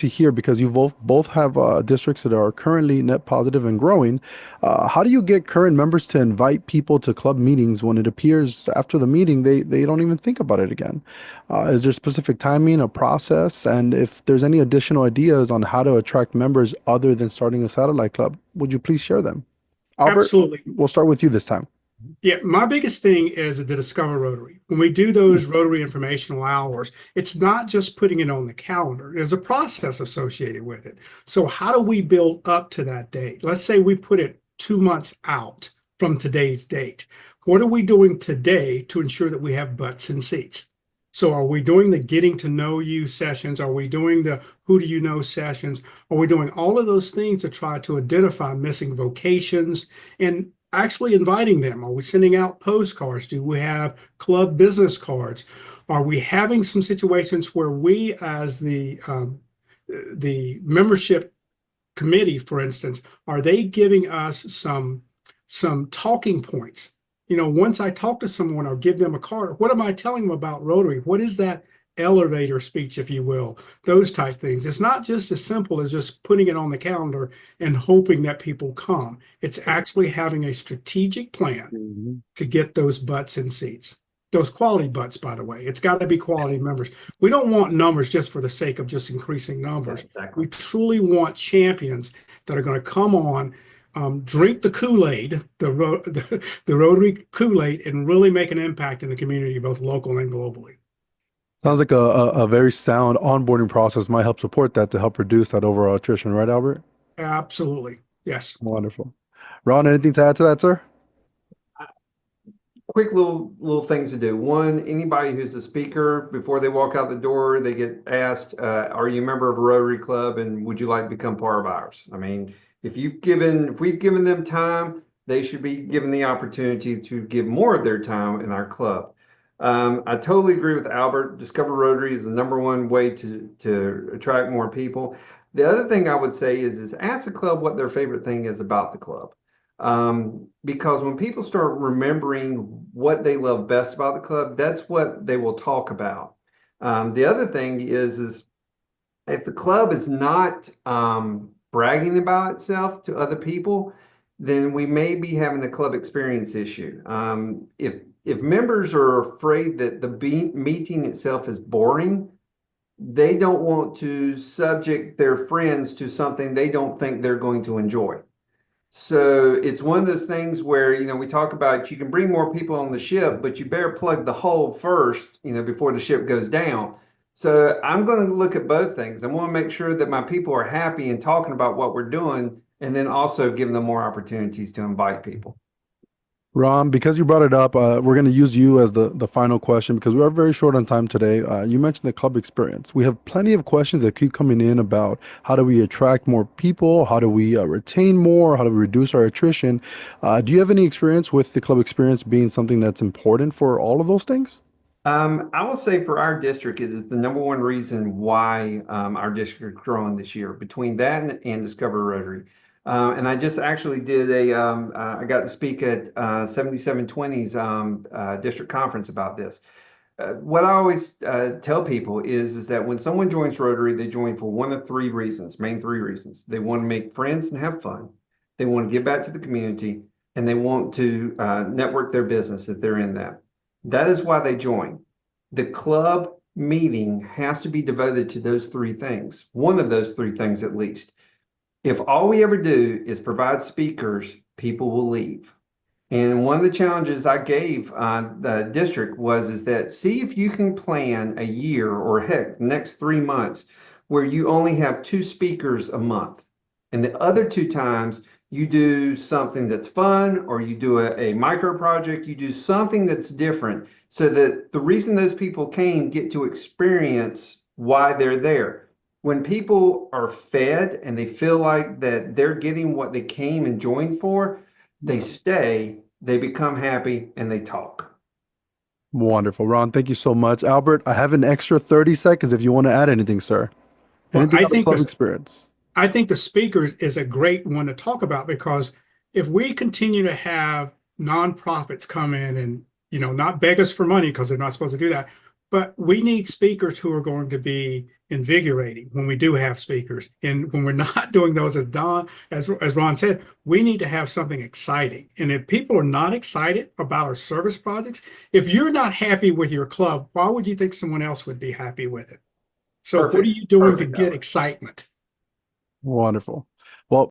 to hear, because you both have districts that are currently net positive and growing. How do you get current members to invite people to club meetings when it appears after the meeting they don't even think about it again? Is there specific timing, a process, and if there's any additional ideas on how to attract members other than starting a satellite club, would you please share them? Albert, Absolutely. we'll start with you this time. Yeah, my biggest thing is the Discover Rotary. When we do those Rotary informational hours, it's not just putting it on the calendar. There's a process associated with it. So how do we build up to that date? Let's say we put it 2 months out from today's date. What are we doing today to ensure that we have butts in seats? So are we doing the getting to know you sessions? Are we doing the who do you know sessions? Are we doing all of those things to try to identify missing vocations and actually inviting them? Are we sending out postcards? Do we have club business cards? Are we having some situations where we, as the membership committee, for instance, are they giving us some talking points? Once I talk to someone or give them a card, what am I telling them about Rotary? What is that elevator speech, if you will? Those type things. It's not just as simple as just putting it on the calendar and hoping that people come. It's actually having a strategic plan to get those butts in seats. Those quality butts, by the way. It's got to be quality members. We don't want numbers just for the sake of just increasing numbers. Exactly. We truly want champions that are going to come on, drink the Kool-Aid, the Rotary Kool-Aid, and really make an impact in the community, both local and globally. Sounds like a very sound onboarding process might help support that to help reduce that overall attrition, right, Albert? Absolutely. Yes. Wonderful. Ron, anything to add to that, sir? Quick little things to do. One, anybody who's a speaker, before they walk out the door, they get asked, are you a member of a Rotary Club and would you like to become part of ours? I mean, if we've given them time, they should be given the opportunity to give more of their time in our club. I totally agree with Albert. Discover Rotary is the #1 way to attract more people. The other thing I would say is ask the club what their favorite thing is about the club. Because when people start remembering what they love best about the club, that's what they will talk about. The other thing is if the club is not bragging about itself to other people, then we may be having the club experience issue. If members are afraid that the meeting itself is boring, they don't want to subject their friends to something they don't think they're going to enjoy. So it's one of those things where, we talk about you can bring more people on the ship, but you better plug the hole first, before the ship goes down. So I'm going to look at both things. I want to make sure that my people are happy and talking about what we're doing, and then also giving them more opportunities to invite people. Ron, because you brought it up, we're going to use you as the final question because we are very short on time today. You mentioned the club experience. We have plenty of questions that keep coming in about how do we attract more people? How do we retain more? How do we reduce our attrition? Do you have any experience with the club experience being something that's important for all of those things? I will say for our district is the #1 reason why our district is growing this year, between that and Discover Rotary. And I just actually did I got to speak at 7720's district conference about this. What I always tell people is that when someone joins Rotary, they join for one of three reasons, main three reasons. They want to make friends and have fun. They want to give back to the community, and they want to network their business if they're in that. That is why they join. The club meeting has to be devoted to those three things, one of those three things at least. If all we ever do is provide speakers, people will leave. And one of the challenges I gave the district is that see if you can plan a year or heck, the next 3 months where you only have 2 speakers a month. And the other 2 times you do something that's fun, or you do a micro project, you do something that's different so that the reason those people came get to experience why they're there. When people are fed and they feel like that they're getting what they came and joined for, they stay, they become happy, and they talk. Wonderful. Ron, thank you so much. Albert, I have an extra 30 seconds if you want to add anything, sir. Well, Anything on the club experience? I think the speakers is a great one to talk about, because if we continue to have nonprofits come in and, not beg us for money, because they're not supposed to do that, But we need speakers who are going to be invigorating when we do have speakers. And when we're not doing those, as Ron said, we need to have something exciting. And if people are not excited about our service projects, if you're not happy with your club, why would you think someone else would be happy with it? So what are Perfect. you doing to Perfect, get Alex. excitement? Wonderful. Well,